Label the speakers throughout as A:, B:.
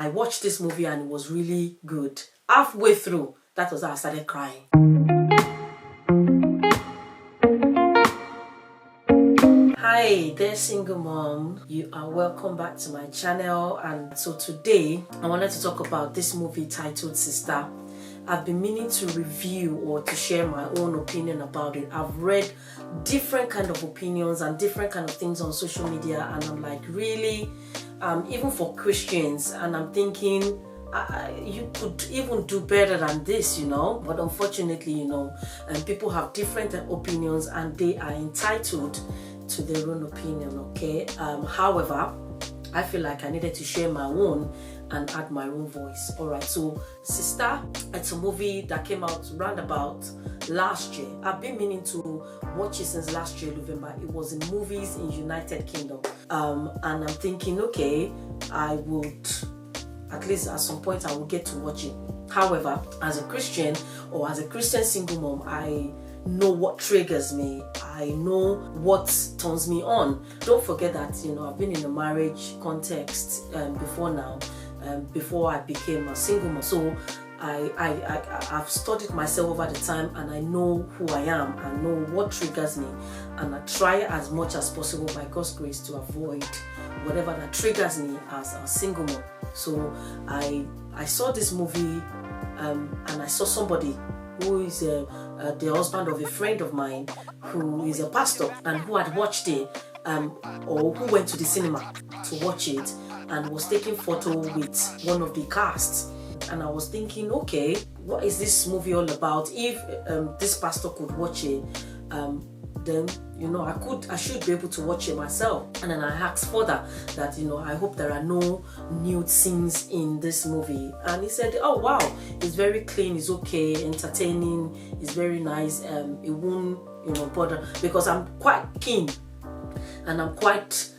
A: I watched this movie and it was really good. Halfway through, that was how I started crying. Hi there, single mom. You are welcome back to my channel. And so today I wanted to talk about this movie titled SISTA. I've been meaning to review or to share my own opinion about it. I've read different kind of opinions and different kind of things on social media, and I'm like, really, even for Christians, and I'm thinking you could even do better than this, you know. But unfortunately, you know, people have different opinions and they are entitled to their own opinion, okay? However, I feel like I needed to share my own and add my own voice. Alright, so SISTA, it's a movie that came out round about last year. I've been meaning to watch it since last year, November. It was in movies in United Kingdom. And I'm thinking, okay, I would, at least at some point, I will get to watch it. However, as a Christian or as a Christian single mom, I know what triggers me. I know what turns me on. Don't forget that, you know, I've been in a marriage context before now, before I became a single mom. So I've studied myself over the time, and I know who I am. I know what triggers me, and I try as much as possible by God's grace to avoid whatever that triggers me as a single mom. So I saw this movie, and I saw somebody who is the husband of a friend of mine who is a pastor and who had watched it, or who went to the cinema to watch it and was taking photo with one of the casts. And I was thinking, okay, what is this movie all about? If this pastor could watch it, then, you know, I should be able to watch it myself. And then I asked further that, you know, I hope there are no nude scenes in this movie. And he said, oh wow, it's very clean, it's okay, entertaining, it's very nice, it won't, you know, bother, because I'm quite keen and I'm quite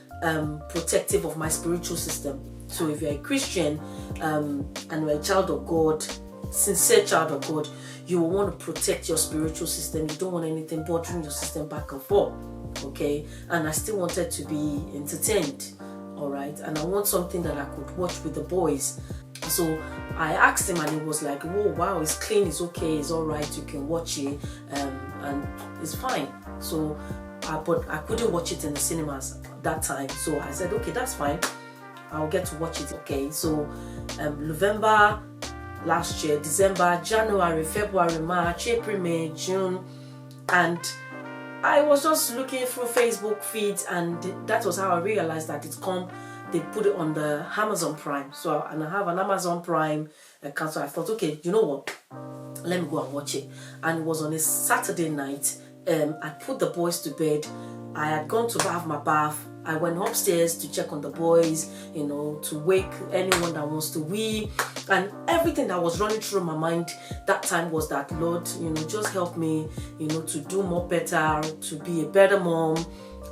A: protective of my spiritual system. So if you're a Christian and you're a child of God, sincere child of God, you will want to protect your spiritual system. You don't want anything bothering your system back and forth, okay? And I still wanted to be entertained, all right? And I want something that I could watch with the boys. So I asked him, and he was like, oh wow, it's clean, it's okay, it's all right, you can watch it, and it's fine. So but I couldn't watch it in the cinemas that time, so I said, okay, that's fine, I'll get to watch it. Okay, so November last year, December, January, February, March, April, May, June, and I was just looking through Facebook feeds, and that was how I realized that they put it on the Amazon Prime. So, and I have an Amazon Prime account, so I thought, okay, you know what, let me go and watch it. And it was on a Saturday night. I put the boys to bed. I had gone to have my bath. I went upstairs to check on the boys, you know, to wake anyone that wants to wee. And everything that was running through my mind that time was that, Lord, you know, just help me, you know, to do more better, to be a better mom,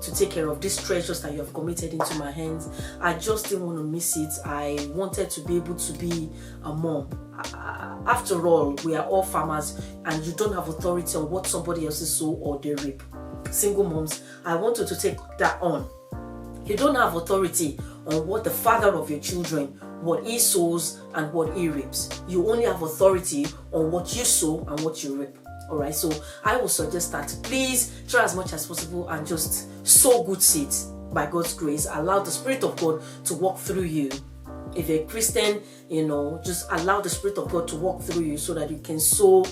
A: to take care of these treasures that you have committed into my hands. I just didn't want to miss it. I wanted to be able to be a mom. After all, we are all farmers, and you don't have authority on what somebody else's sow or they reap. Single moms, I want you to take that on. You don't have authority on what the father of your children, what he sows and what he reaps. You only have authority on what you sow and what you reap. Alright, so I will suggest that please try as much as possible and just sow good seeds by God's grace. Allow the Spirit of God to walk through you. If you're a Christian, you know, just allow the Spirit of God to walk through you so that you can sow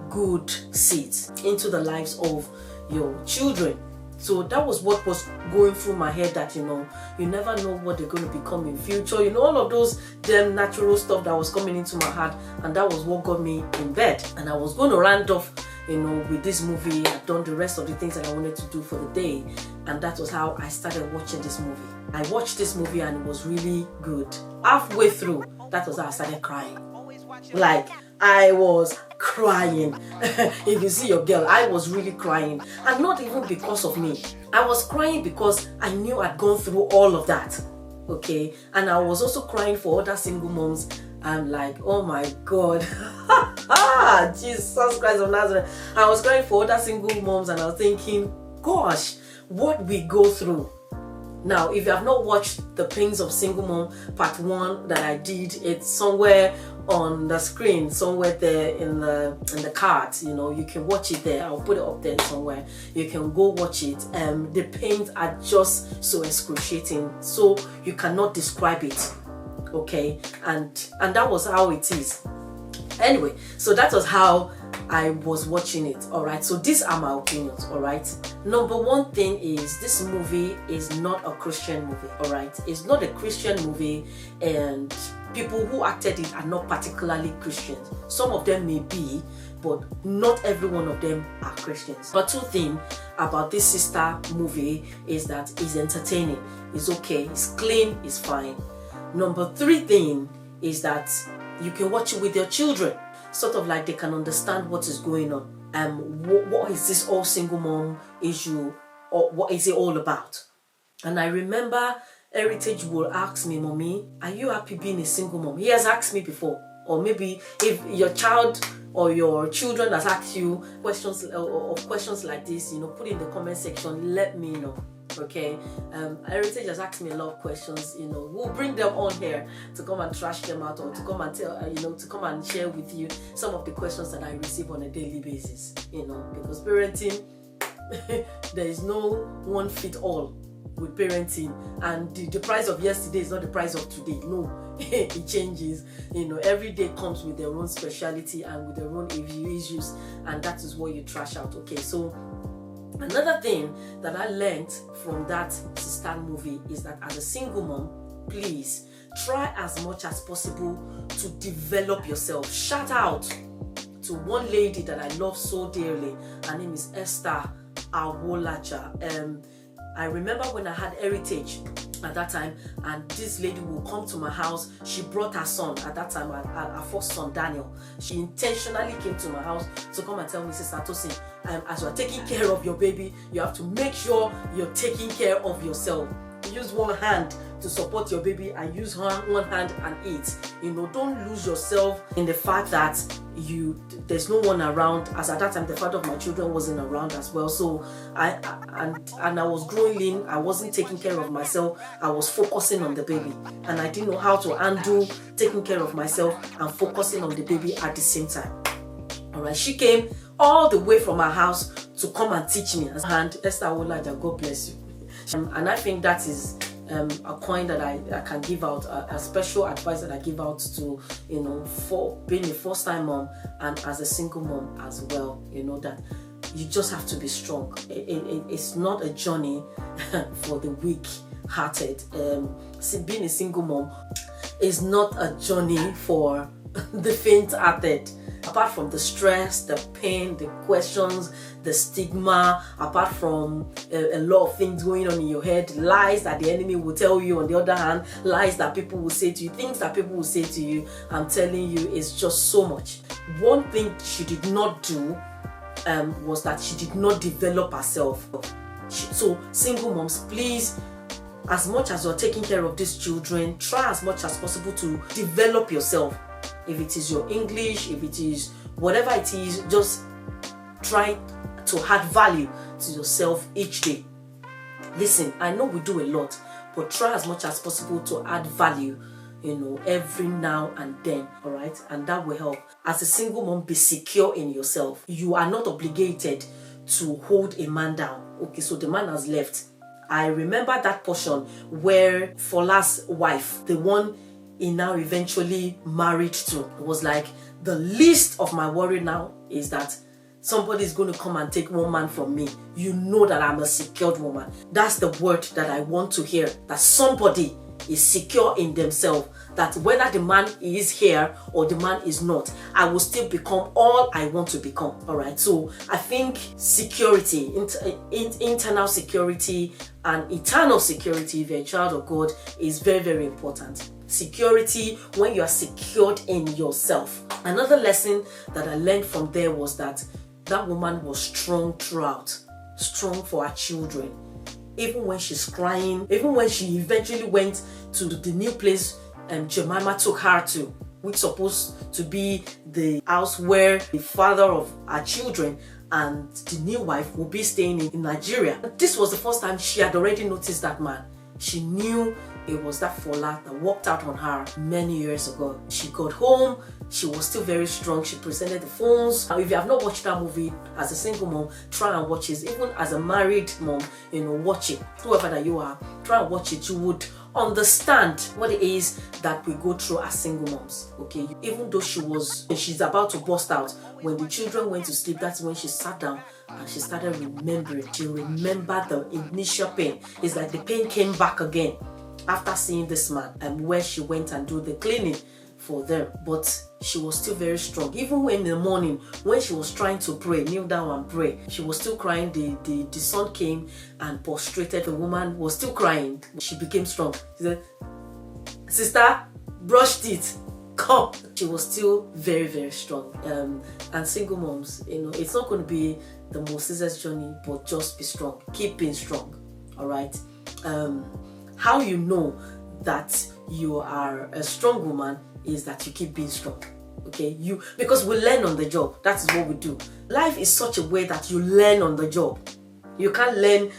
A: good seeds into the lives of your children. So that was what was going through my head, that, you know, you never know what they're going to become in future. You know, all of those damn natural stuff that was coming into my heart, and that was what got me in bed. And I was going to round off, you know, with this movie. I've done the rest of the things that I wanted to do for the day, and that was how I started watching this movie. I watched this movie and it was really good. Halfway through, that was how I started crying. Like, I was crying. If you see your girl, I was really crying. And not even because of me. I was crying because I knew I'd gone through all of that. Okay? And I was also crying for other single moms. I'm like, oh my God. Jesus Christ of Nazareth. I was crying for other single moms, and I was thinking, gosh, what we go through. Now, if you have not watched The Pains of Single Mom Part 1 that I did, it's somewhere on the screen, somewhere there in the card. You know, you can watch it there. I'll put it up there somewhere. You can go watch it. The pains are just so excruciating, so you cannot describe it. Okay, and that was how it is. Anyway, so that was how I was watching it. All right, so these are my opinions. All right, number one thing is this movie is not a Christian movie. All right, it's not a Christian movie, and people who acted it are not particularly Christians. Some of them may be, but not every one of them are Christians. But two things about this SISTA movie is that it's entertaining, it's okay, it's clean, it's fine. Number three thing is that you can watch it with your children, sort of like they can understand what is going on. What is this all single mom issue, or what is it all about? And I remember Heritage will ask me, "Mommy, are you happy being a single mom?" He has asked me before. Or maybe if your child or your children has asked you questions like this, you know, put in the comment section, let me know. Okay, Heritage has asked me a lot of questions. You know, we'll bring them on here to come and trash them out, or to come and tell, to come and share with you some of the questions that I receive on a daily basis. You know, because parenting, there is no one fit all with parenting, and the price of yesterday is not the price of today. No, it changes. You know, every day comes with their own speciality and with their own issues, and that is what you trash out. Okay, so another thing that I learned from that SISTA movie is that as a single mom, please try as much as possible to develop yourself. Shout out to one lady that I love so dearly. Her name is SISTA Awolaja. I remember when I had Heritage at that time, and this lady will come to my house. She brought her son at that time, her first son Daniel. She intentionally came to my house to come and tell me, "Sister Tosin, as you are taking care of your baby, you have to make sure you're taking care of yourself. Use one hand to support your baby and use one hand and eat. You know, don't lose yourself in the fact that there's no one around." As at that time, the father of my children wasn't around as well. So I was growing lean. I wasn't taking care of myself. I was focusing on the baby, and I didn't know how to handle taking care of myself and focusing on the baby at the same time. All right, she came all the way from her house to come and teach me. And Esther Awolaja, God bless you. And I think that is a coin that I can give out, a special advice that I give out to, you know, for being a first-time mom and as a single mom as well. You know, that you just have to be strong. It's not a journey for the weak-hearted. Being a single mom is not a journey for the faint-hearted. Apart from the stress, the pain, the questions, the stigma, apart from a lot of things going on in your head, lies that the enemy will tell you, on the other hand, lies that people will say to you, things that people will say to you, I'm telling you, it's just so much. One thing she did not do was that she did not develop herself. So single moms, please, as much as you're taking care of these children, try as much as possible to develop yourself. If it is your English, if it is whatever it is, just try to add value to yourself each day. Listen, I know we do a lot, but try as much as possible to add value, you know, every now and then, all right? And that will help. As a single mom, be secure in yourself. You are not obligated to hold a man down. Okay, so the man has left. I remember that portion where Fola's wife, the one he now eventually married to, it was like, the least of my worry now is that somebody is going to come and take one man from me. You know that I'm a secured woman. That's the word that I want to hear, that somebody is secure in themselves, that whether the man is here or the man is not, I will still become all I want to become. All right, so I think security, internal security and eternal security, if you're a child of God, is very, very important. Security when you are secured in yourself. Another lesson that I learned from there was that woman was strong throughout, strong for her children. Even when she's crying, even when she eventually went to the new place Jemima took her to, which is supposed to be the house where the father of her children and the new wife will be staying in Nigeria. This was the first time she had already noticed that man. She knew it was that Fola that walked out on her many years ago. She got home, she was still very strong. She presented the phones. Now, if you have not watched that movie as a single mom, try and watch it. Even as a married mom, watch it. Whoever that you are, try and watch it. You would understand what it is that we go through as single moms. Okay, even though she's about to burst out, when the children went to sleep, that's when she sat down and she started remembering. She remembered the initial pain. It's like the pain came back again after seeing this man, and where she went and do the cleaning for them. But she was still very strong. Even when in the morning, when she was trying to pray, kneel down and pray, she was still crying. The son came and prostrated. The woman was still crying. She became strong. She said, "Sister, brush teeth, come." She was still very, very strong. And single moms, it's not going to be the most easiest journey, but just be strong. Keep being strong. All right. How you know that you are a strong woman is that you keep being strong. Okay, because we learn on the job. That is what we do. Life is such a way that you learn on the job. You can't learn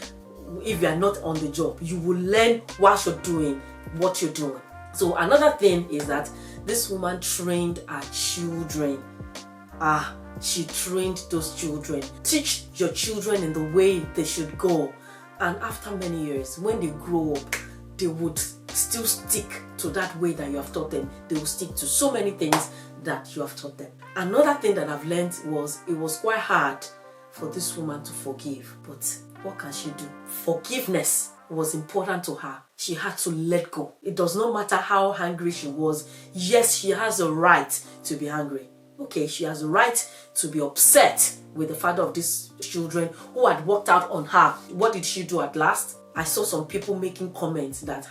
A: if you are not on the job. You will learn whilst you're doing what you're doing. So another thing is that this woman trained her children. She trained those children. Teach your children in the way they should go. And after many years, when they grow up, they would still stick to that way that you have taught them. They will stick to so many things that you have taught them. Another thing that I've learned was it was quite hard for this woman to forgive. But what can she do? Forgiveness was important to her. She had to let go. It does not matter how angry she was. Yes, she has a right to be angry. Okay, she has a right to be upset with the father of these children who had walked out on her. What did she do at last? I saw some people making comments that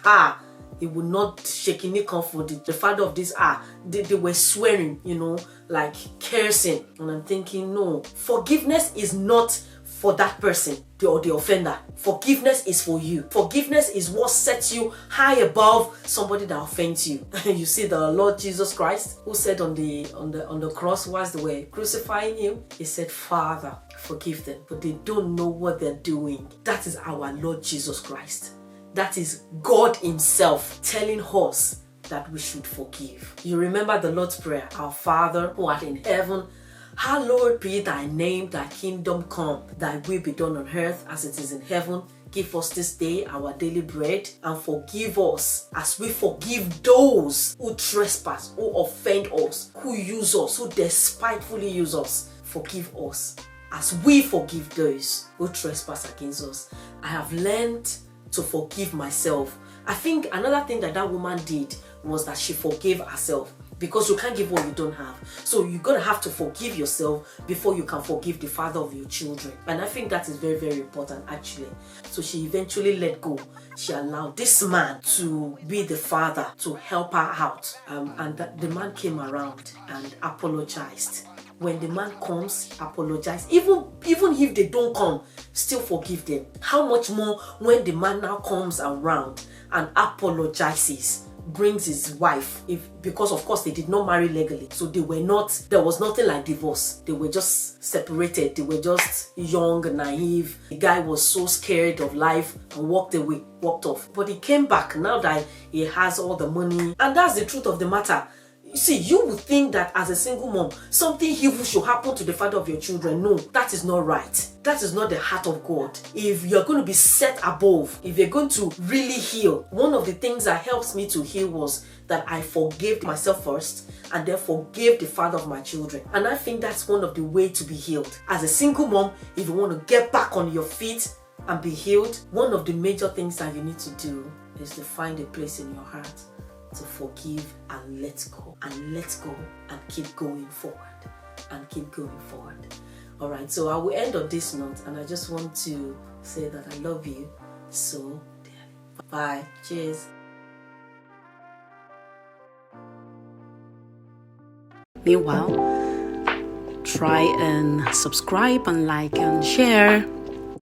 A: it would not shake any comfort. The father of this they were swearing, like cursing. And I'm thinking, no, forgiveness is not for that person or the offender. Forgiveness is for you. Forgiveness is what sets you high above somebody that offends you. You see the Lord Jesus Christ, who said on the cross whilst they were crucifying him, he said, "Father, forgive them, but they don't know what they're doing." That is our Lord Jesus Christ. That is God himself telling us that we should forgive. You remember the Lord's Prayer, "Our Father who art in heaven, hallowed be thy name, thy kingdom come, thy will be done on earth as it is in heaven. Give us this day our daily bread, and forgive us as we forgive those who trespass, who offend us, who use us, who despitefully use us. Forgive us as we forgive those who trespass against us." I have learned to forgive myself. I think another thing that woman did was that she forgave herself. Because you can't give what you don't have. So you're going to have to forgive yourself before you can forgive the father of your children. And I think that is very, very important actually. So she eventually let go. She allowed this man to be the father, to help her out. And the man came around and apologized. When the man comes, apologize. Even if they don't come, still forgive them. How much more when the man now comes around and apologizes, brings his wife, because of course they did not marry legally, so there was nothing like divorce. They were just separated. They were just young and naive. The guy was so scared of life and walked off. But he came back now that he has all the money. And that's the truth of the matter. You see, you would think that as a single mom, something evil should happen to the father of your children. No, that is not right. That is not the heart of God. If you're going to be set above, if you're going to really heal, one of the things that helps me to heal was that I forgave myself first and then forgave the father of my children. And I think that's one of the ways to be healed. As a single mom, if you want to get back on your feet and be healed, one of the major things that you need to do is to find a place in your heart to forgive and let go and keep going forward All right, so I will end on this note, and I just want to say that I love you so dearly. Bye. Cheers.
B: Meanwhile, try and subscribe and like and share.